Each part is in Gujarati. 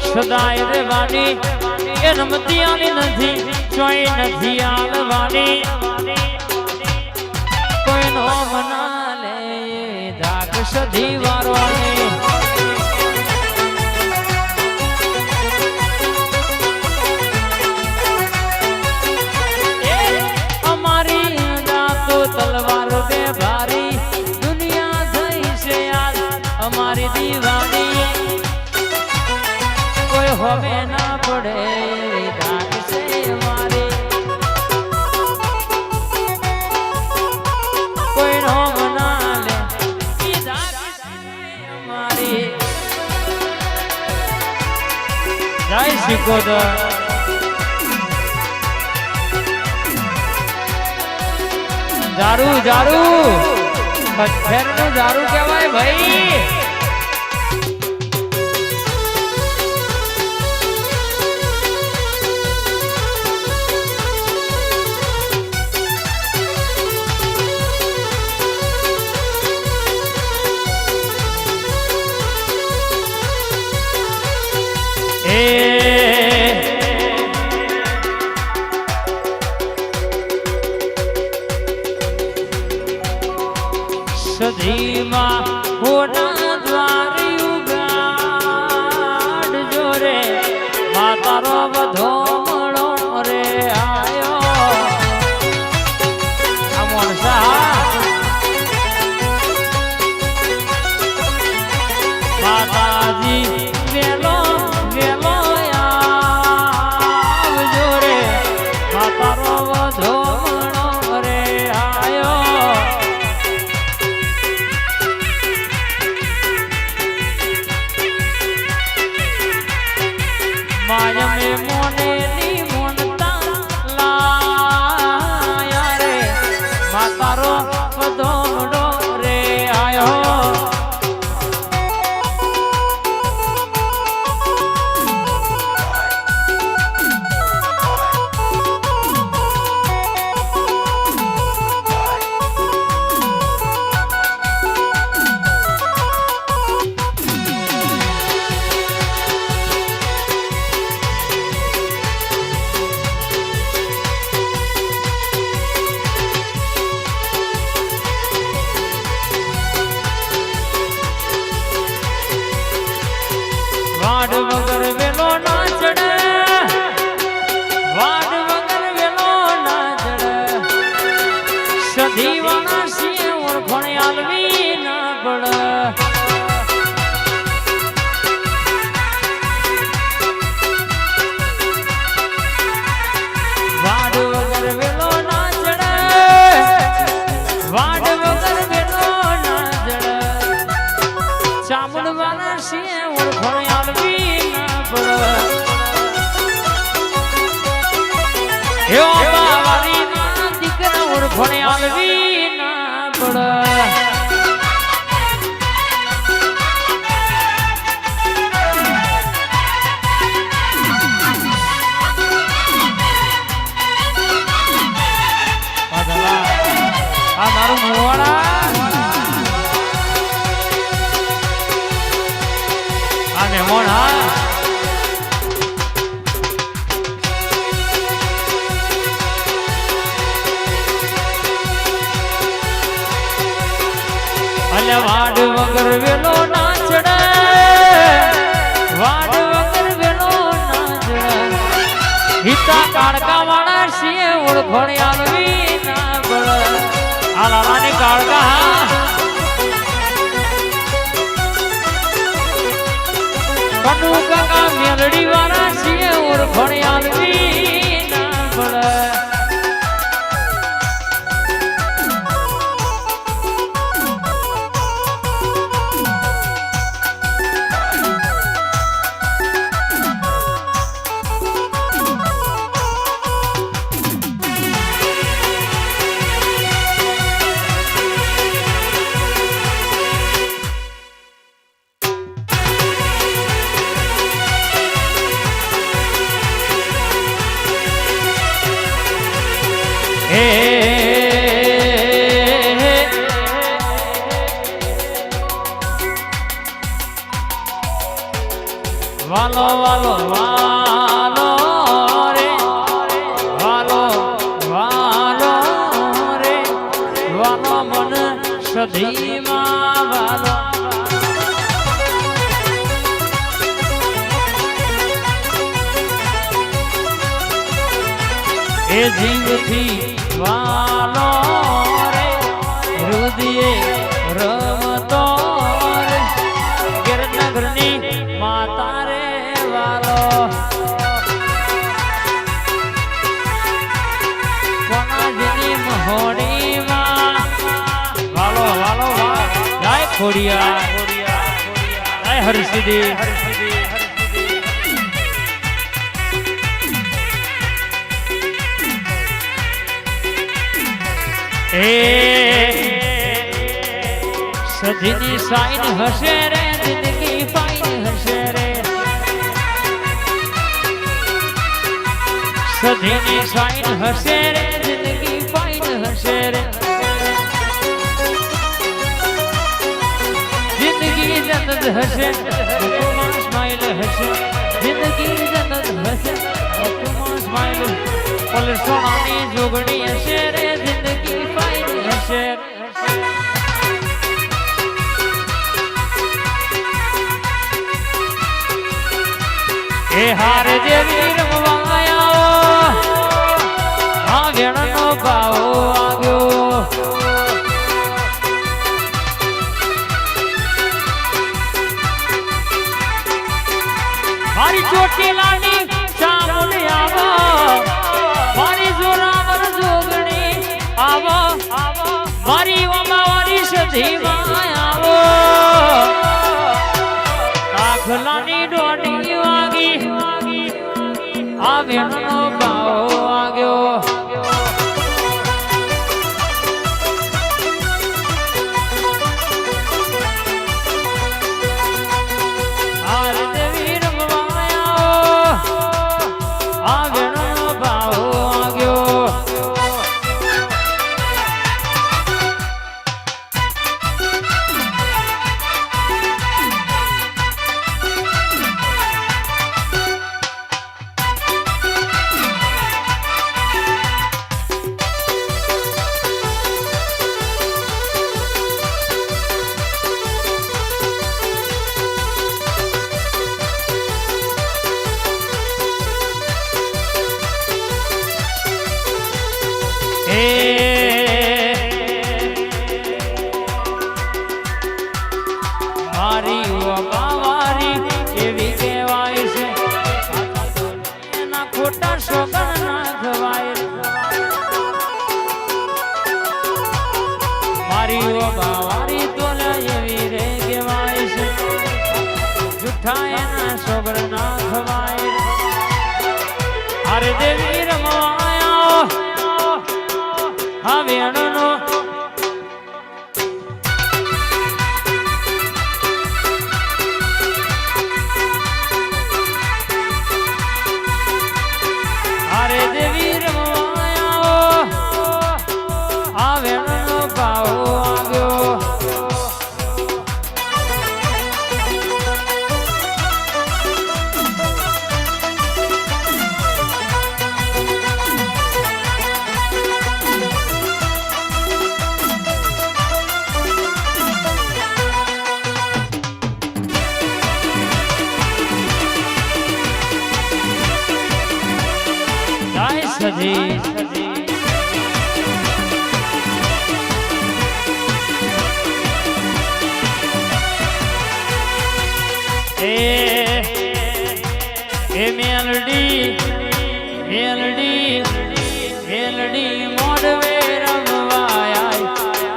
સદાય રેવાની એ રમતી આલી નથી ચોઈ નથી આલવાની કોઈ નો મના લે ધાક સધી વારો તલવાર બે ભારી દુનિયા થઈ છે આજ અમારી દીવાની કોઈ હવે ના પડે ધાક છે મારી કોઈ નો મના લે ધાક અમારી જય શિકોદર જારું જારું પથ્થરનું જારું કહેવાય ભાઈ સધીમાં હોના દ્વારી ઉગાડ જોરે માતારો બધો મળો રે આયો આ મોણસા માતાજી વેલો વેલો આવજો રે માતારો બધો મળો રે આયો માયા મે મોને ની મોનતા લાયા રે માતારો પધોડો રે આયો વાડ વગર વેલો ના ચડે વાડ વગર વેલો ના ચડે સધી વાળા સિંહ ઓળખણ આલવી ના પડે વાડ વગર વેલો ના ચડે વાડ વગર વેલો ના ચડે ચામડ વાળા સિંહ ઓળખણ દીકરા ઓળખોને આલવી ના પડે આ મારું મોવાળા આ મહેમાન હા વાડ વગર વેલો ના ચડે વાડ વગર વેલો ના ચડે હિતા કાળકા વાળા સિંહ ઓળખણ આલવી ના પડે આ લાલાની કાળકા કનુ કાકા મેલડી વાળા સિંહ ઓળખણ આલવી ના પડે વાલો વાલો વાલો રે વાલો વાલો રે વાલો મન સધીમાં વાલો એ જીવથી વાલો રે હૃદયે રમતો રે ગિરનગરની માતા રે વાલો કોનાજીની મહોણીમાં વાલો વાલો જય ખોડિયા જય હરસિદ્ધિ સજીની સાઈન હશે રે જિંદગી ફાઈન હશે રે સજીની સાઈન હશે રે જિંદગી ફાઈન હશે રે જિંદગી જન્નત હશે સ્માઈલ હશે જિંદગી જન્નત હશે સ્માઈલ ઓલે સોનાની જોગણી હશે રે જિંદગી ફાઈન હશે એ હાર દેવી રમવાયા આ વેણનો ભાવો આવ્યો મારી ચોટીલાની સામુને આવો મારી જોરાવર જોગણી આવો મારી ઓમાવારી સધીમાં આવો આખલાની દોડી વાગી આ વેણનો ભાવો આવ્યો મારી વારી એવી કહેવાય છે એના ખોટા શોગન ના ખવાય મારી વારી તોલા એવી રે કહેવાય છે જૂઠા એના શોગન ના ખવાય હરે દેવી રમવાયા હવે અણનો હરે દેવી રમવાયા આવે અણનો ભાવો આવ્યો સજી એ મેલડી મોડવે રમવાયા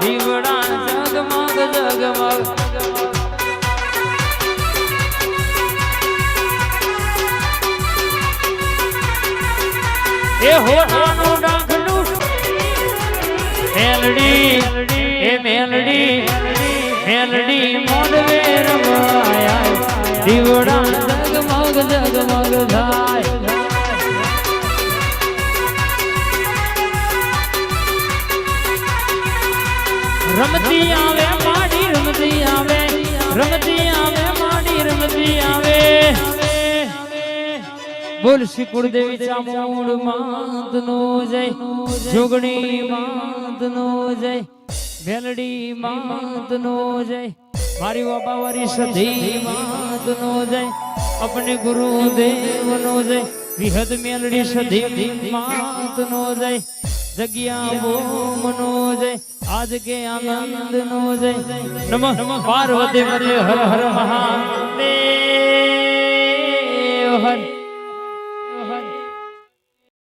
દીવડા જગમગ જગમગ એ હોનાનું ડાકલું મેલડી મોડવે રમવાયા દીવડા જગમગ જગમગ થાય રમતી આવે માડી રમતી આવે માડી રમતી આવે બોલ શ્રી કુળદેવી ચામુંડ માત નો જય, જોગણી માત નો જય, વેલડી માત નો જય, મારી બાબાવારી સધી માત નો જય, अपने गुरुदेव नो जय, विहद मेलड़ी सधी मात नो जय, जगिया बोम नो जय, आज के आनंद नो जय। नमः पार्वती हर हर महादेव हर।